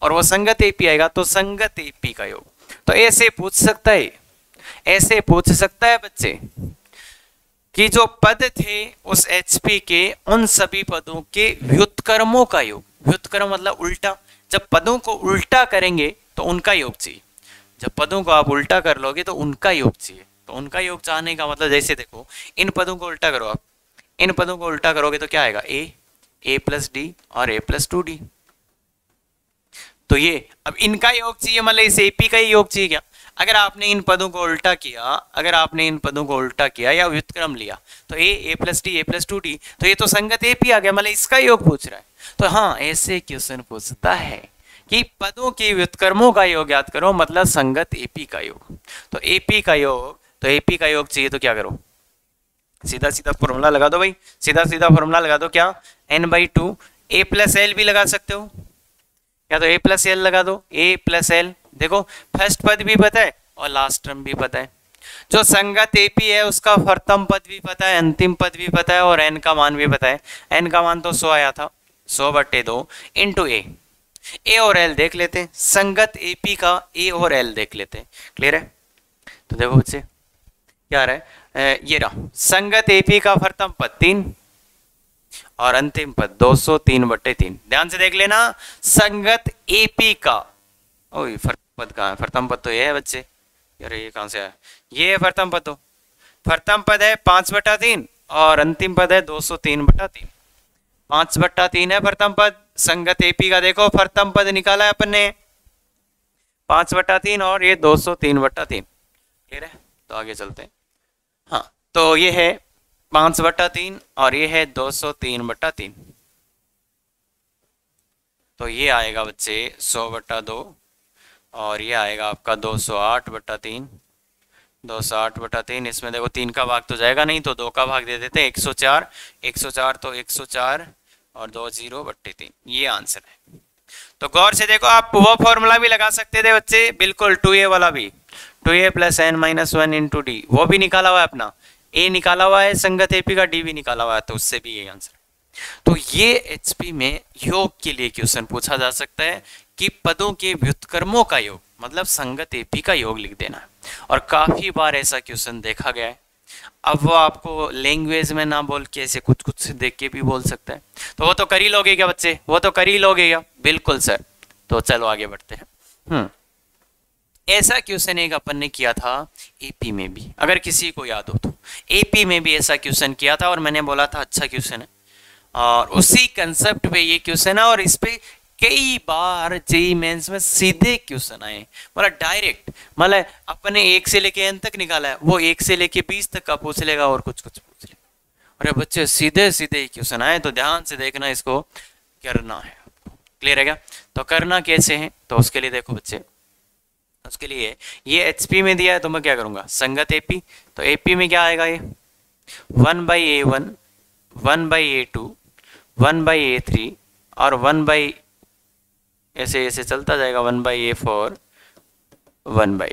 और वो संगत AP आएगा, तो संगत AP का योग। तो ऐसे पूछ सकता है, ऐसे पूछ सकता है बच्चे कि जो पद थे उस HP के उन सभी पदों के व्युत्क्रमों का योग। व्युत्क्रम मतलब उल्टा, जब पदों को उल्टा करेंगे तो उनका योग चाहिए, जब पदों को आप उल्टा कर लोगे तो उनका योग चाहिए। तो उनका योग चाहने का मतलब जैसे देखो इन पदों को उल्टा करो आप, इन पदों को उल्टा करोगे तो क्या आएगा A प्लस D और A प्लस 2D। तो ये अब इनका योग चाहिए, मतलब इस AP का ही योग चाहिए क्या। अगर आपने इन पदों को उल्टा किया, अगर आपने इन पदों को उल्टा किया या व्युत्क्रम लिया तो A plus D A plus 2D, तो ये तो संगत AP आ गया, मतलब इसका योग पूछ रहा है। तो हाँ ऐसे क्वेश्चन पूछता है कि पदों के व्युत्क्रमों का योग ज्ञात करो, मतलब संगत AP का योग। तो AP का योग, तो AP का योग चाहिए तो क्या करो, सीधा सीधा फॉर्मूला लगा दो भाई, सीधा सीधा फॉर्मूला लगा दो, क्या n/2 A प्लस L भी लगा सकते हो, या तो A प्लस L लगा दो, A प्लस L। देखो फर्स्ट पद भी पता है और लास्ट टर्म भी पता है, जो संगत AP है उसका प्रथम पद भी पता है, अंतिम पद भी पता है और n का मान भी पता है। n का मान तो 100 आया था, 100/2 इंटू A और L देख लेते हैं, संगत AP का A और L देख लेते हैं। क्लियर है, तो देखो बच्चे क्या रहा है, ये रहा संगत AP का प्रथम पद 3 और अंतिम पद 203/3। ध्यान से देख लेना, संगत AP का ओए पद कहाँ है, प्रथम पद तो ये है बच्चे, यार ये कहाँ से आया, ये है प्रथम पद, तो प्रथम पद है 5/3 और अंतिम पद है 203/3। 5/3 है प्रथम पद, संगत AP का देखो प्रथम पद निकाला है अपन ने 5/3 और ये 203/3। क्लियर है, तो आगे चलते हैं। हाँ तो ये है 5/3 और ये है 203/3, तो ये आएगा बच्चे 100/2 और ये आएगा आपका 208/3, 208/3। इसमें देखो 3 का भाग तो जाएगा नहीं, तो 2 का भाग दे देते हैं, 104, 104 तो 104 और 20/3, ये आंसर है। तो गौर से देखो, आप वो फॉर्मूला भी लगा सकते थे बच्चे, बिल्कुल 2a वाला भी, 2a + n-1 × d, वो भी निकाला हुआ है अपना, a निकाला हुआ है संगत एपी का, d भी निकाला हुआ है, तो उससे भी ये आंसर। तो ये एचपी में योग के लिए क्वेश्चन पूछा जा सकता है कि पदों के व्युत्क्रमों का योग, मतलब संगत एपी का योग लिख देना, और काफी बार ऐसा क्वेश्चन देखा गया है। अब वो आपको लैंग्वेज में ना बोल के ऐसे कुछ कुछ देख के भी बोल सकता है, तो वो तो कर ही लोगे क्या बच्चे, वो तो कर ही लोगे क्या? बिल्कुल सर। तो चलो आगे बढ़ते हैं। ऐसा क्वेश्चन एक अपन ने किया था एपी में भी, अगर किसी को याद हो तो, एपी में भी ऐसा क्वेश्चन किया था और मैंने बोला था अच्छा क्वेश्चन है, और उसी कंसेप्ट पे ये क्वेश्चन है, और इस पे कई बार जेईई मेंस में सीधे क्वेश्चन आए, मतलब डायरेक्ट, मतलब अपने 1 से लेके n तक निकाला है, वो 1 से लेके 20 तक का पूछ लेगा और कुछ कुछ पूछ लेगा। अरे बच्चे सीधे सीधे क्वेश्चन आए, तो ध्यान से देखना, इसको करना है। क्लियर है क्या? तो करना कैसे है, तो उसके लिए देखो बच्चे, उसके लिए ये एचपी में दिया है, तो मैं क्या करूंगा, संगत एपी, तो एपी में क्या आएगा, ये 1/a1, 1/a2, 1/a3 और 1/, ऐसे ऐसे चलता जाएगा, 1/a4, 1/a,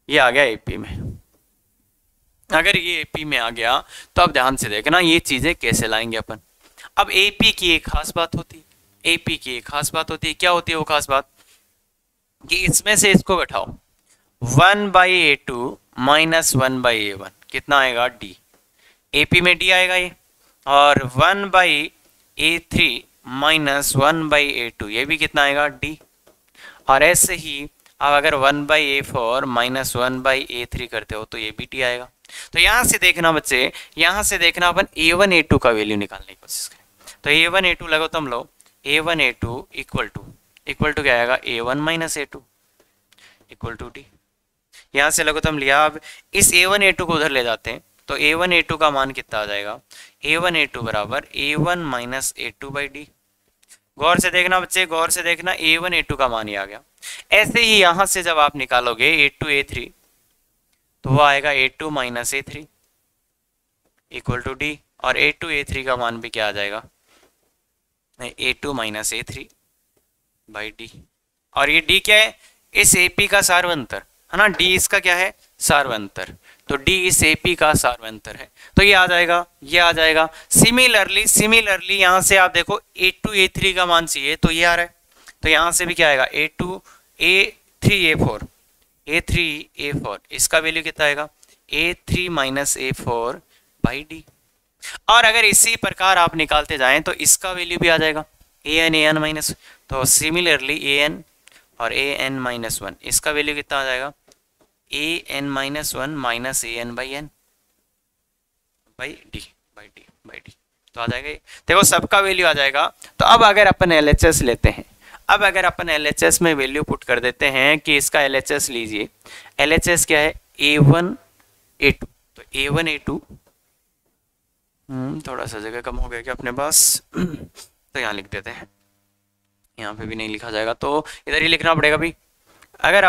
ये आ गया एपी में। अगर ये एपी में आ गया तो अब ध्यान से देखना ये चीजें कैसे लाएंगे अपन। अब एपी की एक खास बात होती है, एपी की एक खास बात होती है, क्या होती है वो खास बात, कि इसमें से इसको बैठाओ, 1/a2 - 1/a1 कितना आएगा, d, एपी में d आएगा ये, और 1/a3 - 1/a2 ये भी कितना आएगा, d, और ऐसे ही अब अगर 1/a4 - 1/a3 करते हो तो ये भी d आएगा। तो यहां से देखना बच्चे, यहां से देखना अपन a1 a2 का वैल्यू निकालने की कोशिश करें, तो a1 a2 लगो तुम लो, a1 a2 इक्वल टू क्या आएगा, a1 - a2 equal to d। यहां से लघुत्तम लिया, अब इस a1 a2 को उधर ले जाते हैं, तो a1 a2 का मान कितना आ जाएगा, a1 a2 बराबर a1 - a2/d। गौर से देखना बच्चे, गौर से देखना, a1 a2 का मान ही आ गया। ऐसे ही यहां से जब आप निकालोगे a2 a3, तो वो आएगा a2 - a3 equal to d, और a2 a3 का मान भी क्या आ जाएगा, a2 - a3/d। और ये d क्या है, इस AP का सार्वंतर है ना, d इसका क्या है, सार्वंतर, तो d इस AP का सार्वंतर है, तो ये आ जाएगा, ये आ जाएगा। सिमिलरली यहां से आप देखो a2 a3 का मान चाहिए, तो ये आ रहा है, तो यहां से भी क्या आएगा, a2 a3 a4 इसका वैल्यू कितना आएगा, a3 - a4/d। और अगर इसी प्रकार आप निकालते जाएं तो इसका वैल्यू भी आ जाएगा, an माइनस, तो सिमिलरली an और an-1 इसका वैल्यू कितना आ जाएगा, an-1 - an/d/d, तो आ जाएगा, देखो सबका वैल्यू आ जाएगा। तो अब अगर अपन LHS लेते हैं, अब अगर अपन LHS में वैल्यू पुट कर देते हैं कि इसका LHS लीजिए, LHS क्या है, a1 a2, तो a1 a2, थोड़ा सा जगह कम हो गया क्या अपने पास, तो यहाँ लिख देते हैं, यहाँ पे भी नहीं लिखा जाएगा तो इधर ही लिखना पड़ेगा भी। अगर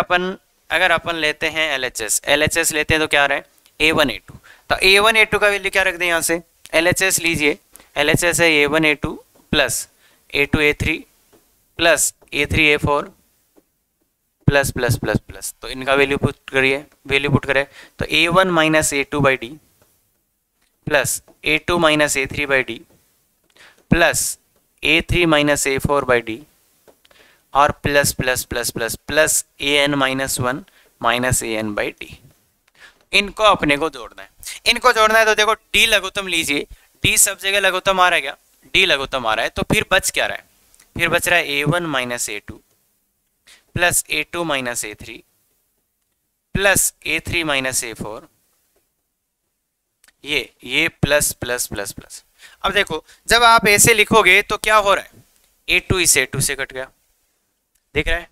अपन लेते हैं LHS लेते हैं तो क्या आ रहा है, a1 a2, तो a1 a2 का वैल्यू क्या रख दें, यहाँ से LHS लीजिए, LHS है a1 a2 plus a2 a3 plus a3 a4 plus plus plus plus, तो इनका वैल्यू पुट करिए, वैल्यू पुट करें तो a1 - a2/d plus a2 - a3/d plus a3 - a4/d और plus plus plus plus plus an-1 - an/d। इनको अपने को जोड़ना है, इनको जोड़ना है, तो देखो d लघुत्तम लीजिए, d सब जगह लघुत्तम आ रहा है क्या, d लघुत्तम आ रहा है, तो फिर बच क्या रहा है, फिर बच रहा है a1 - a2 plus a2 - a3 plus a3 - a4, ये प्लस प्लस प्लस प्लस। अब देखो जब आप ऐसे लिखोगे तो क्या हो रहा है, a2 इस a2 से कट गया, दिख रहा है,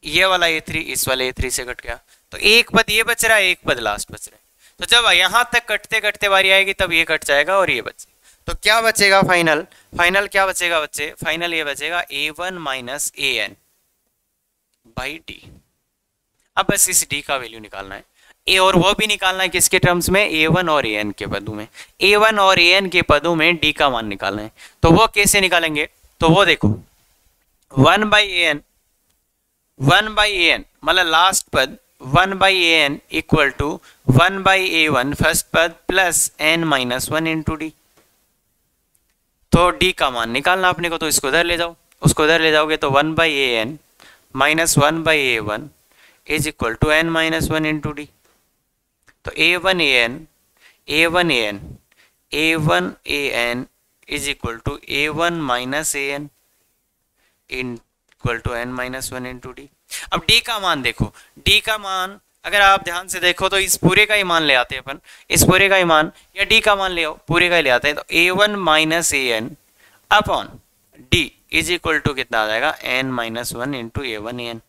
ये वाला a3 इस वाले a3 से कट गया, तो एक पद ये बच रहा है, एक पद लास्ट बच रहा है, तो जब यहां तक कटते कटते बारी आएगी तब ये कट जाएगा और ये बचे, तो क्या बचेगा, फाइनल क्या बचेगा बच्चे, फाइनल ये बचेगा a1 - an/d। अब बस इस डी का वैल्यू निकालना है, ए और वो भी निकालना है किसके टर्म्स में, A1 और AN के पदों में। A1 और AN के पदों में डी का मान निकालना है, तो वो कैसे निकालेंगे, तो वो देखो 1/AN मतलब लास्ट पद 1/AN equal to 1/A1 first पद प्लस n-1 इंटू डी। तो डी का मान निकालना अपने को, तो इसको इधर ले जाओ, उसको इधर ले जाओगे तो 1/AN minus 1/A1 is equal to n-1 into D. तो A1AN is equal to A1 minus AN equal to n-1 into D. अब डी का मान देखो, डी का मान अगर आप ध्यान से देखो तो इस पूरे का ही मान ले आते हैं अपन, इस पूरे का ही मान या डी का मान ले आओ, पूरे का ही ले आते हैं। तो A1 minus AN upon D is equal to कितना आ जाएगा, n-1 इंटू A1AN।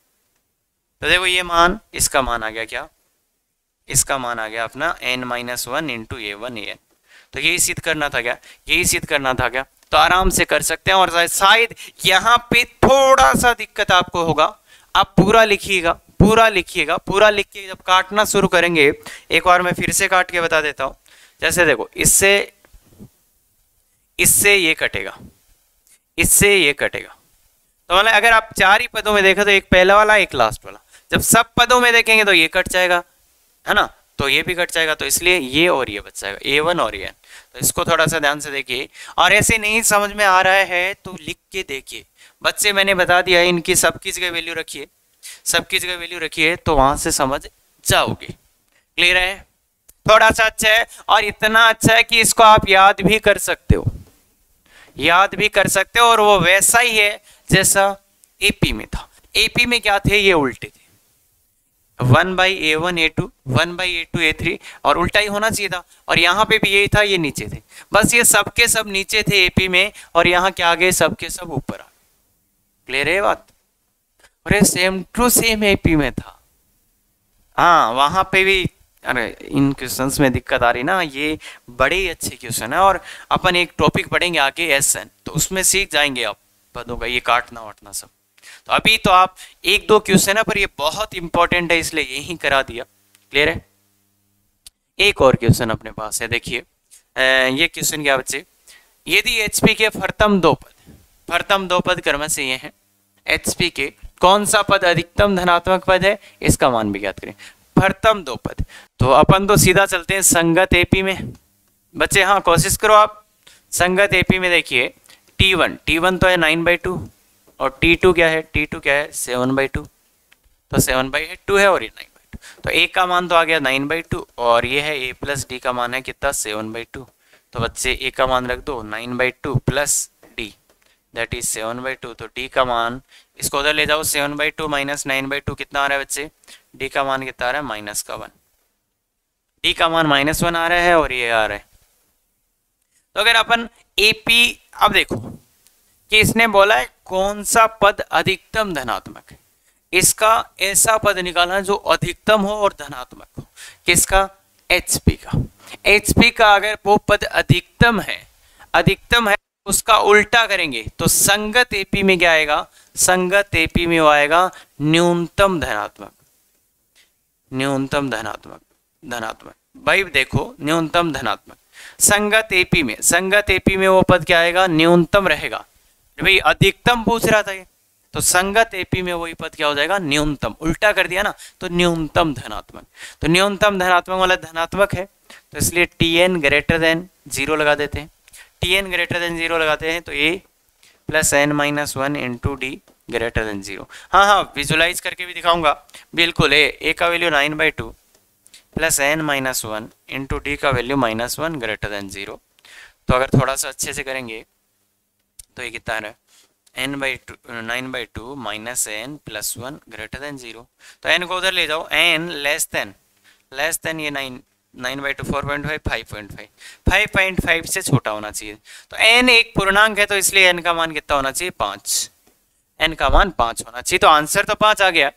तो देखो ये मान, इसका मान आ गया क्या, इसका मान आ गया अपना n-1 इंटू A1AN। तो यही सिद्ध करना था क्या, यही सिद्ध करना था क्या, तो आराम से कर सकते हैं। और शायद यहाँ पे थोड़ा सा दिक्कत आपको होगा, आप पूरा लिखिएगा, पूरा लिखिएगा, पूरा लिख के जब काटना शुरू करेंगे, एक बार मैं फिर से काट के बता देता हूँ। जैसे देखो इससे ये कटेगा, इससे ये कटेगा, तो मतलब अगर आप चार ही पदों में देखें तो एक पहला वाला एक लास्ट वाला, जब सब पदों में देखेंगे तो ये कट जाएगा, है ना, तो ये भी कट जाएगा, तो इसलिए ये और ये बच जाएगा A1 और AN। तो इसको थोड़ा सा ध्यान से देखिए, और ऐसे नहीं समझ में आ रहा है तो लिख के देखिए। बच्चे मैंने बता दिया है, इनकी सबकी जगह वैल्यू रखिए, सबकी जगह वैल्यू रखिए, तो वहां से समझ जाओगे। क्लियर है, थोड़ा सा अच्छा है, और इतना अच्छा है कि इसको आप याद भी कर सकते हो, याद भी कर सकते हो, और वो वैसा ही है जैसा AP में था। AP में क्या थे, ये उल्टे थे, 1/A1 A2 1/A2 A3, और उल्टा ही होना चाहिए था, और यहाँ पे भी यही था, ये नीचे थे, बस ये सबके सब नीचे थे AP में, और यहाँ क्या आ गए, सबके सब ऊपर आ गए। क्लियर है बात, अरे सेम टू सेम AP में था। हाँ वहां पे भी, अरे इन क्वेश्चंस में दिक्कत आ रही ना, ये बड़े ही अच्छे क्वेश्चन है, और अपन एक टॉपिक पढ़ेंगे आगे SN, तो उसमें सीख जाएंगे आप पदों का ये काटना वाटना सब। तो अभी तो आप एक दो क्वेश्चन है, पर ये बहुत इंपॉर्टेंट है, इसलिए यही करा दिया। क्लियर है, एक और क्वेश्चन अपने पास है, देखिए ये क्वेश्चन क्या बच्चे, यदि HP के फर्तम दो पद क्रम से ये हैं, HP के कौन सा पद अधिकतम धनात्मक पद है, इसका मान भी ज्ञात करें। फर्तम दो पद, तो अपन तो सीधा चलते हैं संगत AP में बच्चे, हाँ कोशिश करो आप। संगत AP में देखिए T1 तो है 9/2, और T2 क्या है, 7/2, तो 7/2 है, और ये 9/2, तो A का मान तो आ गया 9/2, और ये है A प्लस D का मान है कितना, 7/2। तो बच्चे A का मान रख दो 9/2 प्लस D दैट इज 7/2, तो D का मान, इसको उधर ले जाओ, 7/2 माइनस 9/2 कितना आ रहा है बच्चे, D का मान कितना आ रहा है, -1, D का मान -1 आ रहा है, और ये आ रहा है। तो अगर अपन AP, अब देखो कि इसने बोला है कौन सा पद अधिकतम धनात्मक है, इसका ऐसा पद निकालना जो अधिकतम हो और धनात्मक हो, किसका, HP का। HP का अगर वो पद अधिकतम है उसका उल्टा करेंगे, तो संगत AP में क्या आएगा, संगत AP में वो आएगा न्यूनतम धनात्मक। भाई देखो न्यूनतम धनात्मक, संगत AP में वो पद क्या आएगा, न्यूनतम रहेगा। भाई अधिकतम पूछ रहा था ये, तो संगत AP में वही पद क्या हो जाएगा, न्यूनतम, उल्टा कर दिया ना, तो न्यूनतम धनात्मक। तो न्यूनतम धनात्मक वाला धनात्मक है, तो इसलिए Tn ग्रेटर देन 0 लगा देते हैं, Tn ग्रेटर देन 0 लगाते हैं, तो A plus n-1 into D greater than 0। हाँ विजुलाइज करके भी दिखाऊंगा, बिल्कुल A का value 9/2 plus n-1 into D का वैल्यू -1 ग्रेटर देन 0। तो अगर थोड़ा सा अच्छे से करेंगे तो ये कितना है, 9/2 minus n plus 1 greater than 0। तो n को उधर ले जाओ, n लेस देन ये 9/2 4.5 5.5 से छोटा होना चाहिए। तो n एक पूर्णांक है, तो इसलिए n का मान कितना होना चाहिए, 5, n का मान 5 होना चाहिए। तो आंसर तो 5 आ गया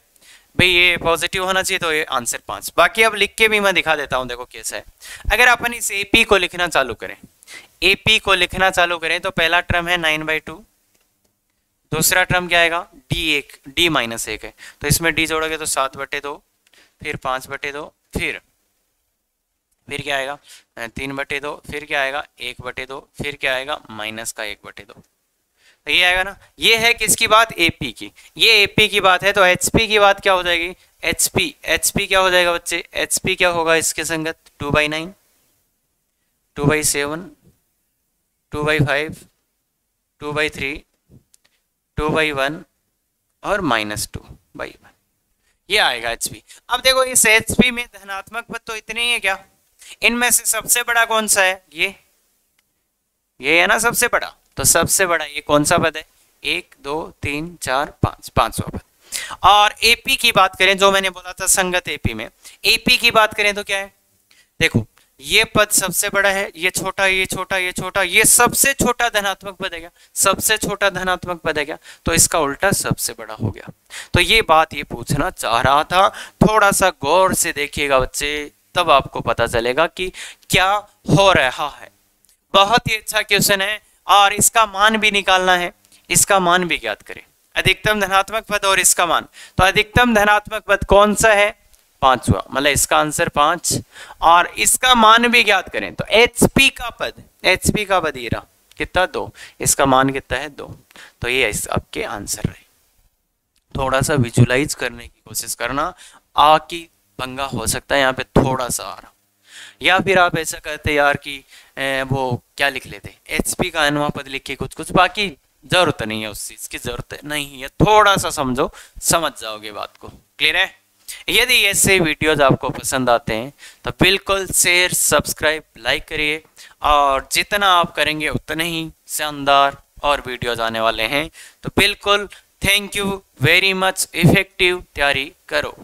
भाई, ये पॉजिटिव होना चाहिए, तो ये आंसर 5। बाकी अब लिख के भी मैं दिखा देता हूँ, देखो कैसा है। अगर अपन इस AP को लिखना चालू करें, तो पहला टर्म है 9/2, दूसरा टर्म क्या आएगा, D -1 है, तो इसमें D जोड़ोगे तो 7/2, फिर 5/2, फिर क्या आएगा 3/2, फिर क्या आएगा 1/2, फिर क्या आएगा माइनस का 1/2। तो ये आएगा ना। ये है किसकी बात, एपी की। ये एपी की बात है, तो एचपी की बात क्या हो जाएगी, एचपी क्या हो जाएगा बच्चे, एचपी क्या होगा इसके संगत, 2/9, 2/7, 2/5, 2/3, 2/1 और -2/1, ये आएगा एचपी। अब देखो इस एचपी में धनात्मक पद तो इतने ही है क्या, इनमें से सबसे बड़ा कौन सा है, ये है ना सबसे बड़ा। तो सबसे बड़ा ये कौन सा पद है, 1 2 3 4 5, पांचवा पद। और एपी की बात करें, जो मैंने बोला था संगत एपी में, एपी की बात करें तो क्या है, देखो ये पद सबसे बड़ा है, ये छोटा, ये छोटा, ये छोटा, ये सबसे छोटा धनात्मक पद है क्या, सबसे छोटा धनात्मक पद है क्या, तो इसका उल्टा सबसे बड़ा हो गया। तो ये बात ये पूछना चाह रहा था, थोड़ा सा गौर से देखिएगा बच्चे, तब आपको पता चलेगा कि क्या हो रहा है। बहुत ही अच्छा क्वेश्चन है, और इसका मान भी निकालना है, इसका मान भी ज्ञात करें, अधिकतम धनात्मक पद और इसका मान। तो अधिकतम धनात्मक पद कौन सा है, पांचवा, मतलब इसका आंसर 5, और इसका मान भी ज्ञात करें तो एचपी का पद ये रहा कितना, 2, इसका मान कितना है 2। तो ये इस आपके आंसर रहे। थोड़ा सा विजुलाइज करने की कोशिश करना, आ की पंगा हो सकता है यहाँ पे थोड़ा सा आ रहा, या फिर आप ऐसा करते यार कि वो क्या लिख लेते, एचपी का अनवा पद लिख के कुछ, बाकी जरूरत नहीं है, उस चीज की जरूरत नहीं है, थोड़ा सा समझो, समझ जाओगे बात को। क्लियर है। यदि ऐसे वीडियोज आपको पसंद आते हैं तो बिल्कुल शेयर, सब्सक्राइब, लाइक करिए, और जितना आप करेंगे उतने ही शानदार और वीडियोज आने वाले हैं। तो बिल्कुल thank you very much, effective तैयारी करो।